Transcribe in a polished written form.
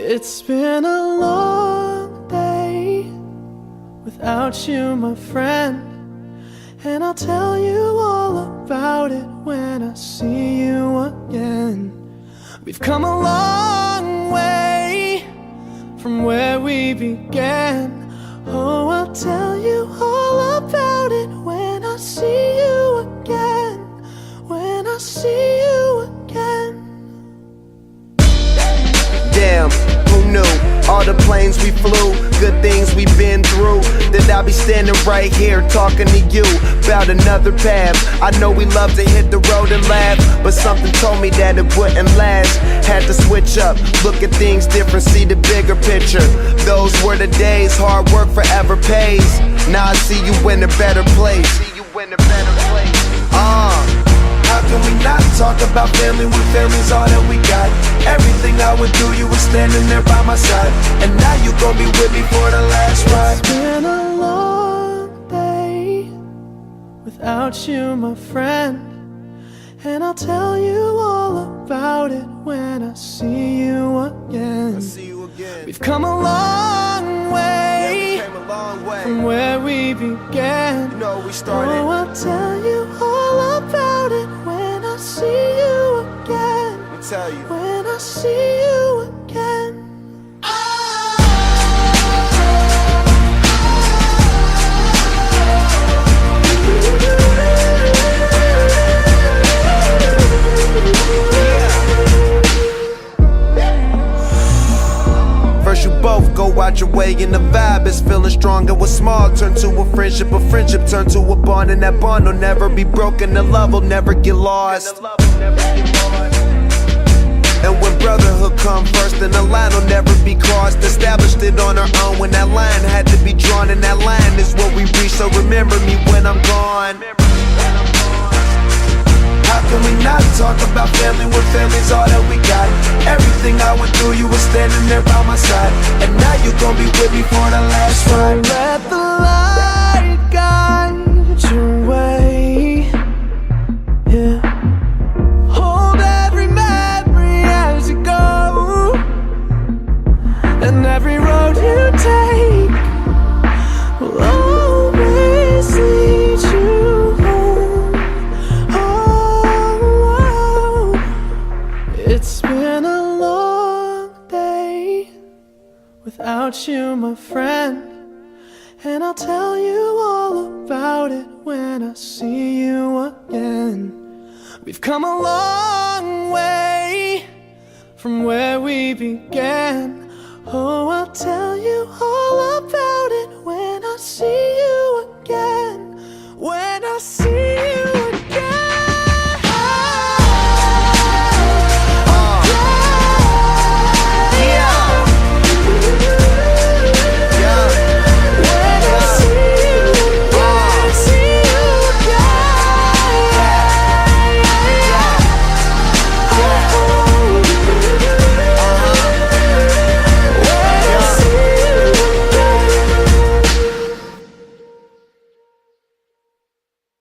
It's been a long day without you, my friend, and I'll tell you all about it when I see you again. We've come a long way from where we began. Oh, I'll tell you all about it when I see you again. When I see you again. Damn, who knew? All the planes we flew, good things we've been through, that I'll be standing right here talking to you about another path. I know we love to hit the road and laugh, but something told me that it wouldn't last. Had to switch up, look at things different, see the bigger picture. Those were the days, hard work forever pays. Now I see you in a better place. How can we not talk about family when family's all that we got? Everything I would do, you were standing there by my side, and now you gon' be with me for the last ride. It's been a long day without you, my friend, and I'll tell you all about it when I see you again. We've come a long way, from where we began. You know we started. Oh, I'll tell you all about it when I see you again. Let me tell you. When I see you again. First you both go out your way and the vibe is feeling strong, and what's small turn to a friendship turn to a bond, and that bond will never be broken, the love will never get lost. And when brotherhood come first, then the line will never be crossed. Established it on our own when that line had to be drawn, and that line is what we reach, so remember me when I'm gone. How can we not talk about family when family's all that we got? Everything I went through, you were standing there by my side, and now you gon' be with me for the last ride. Let the light guide your way. Yeah. Hold every memory as you go, and every road you take will always lead you home. Oh, it's been a long day without you, my friend, and I'll tell you all about it when I see you again. We've come a long way from where we began. Oh,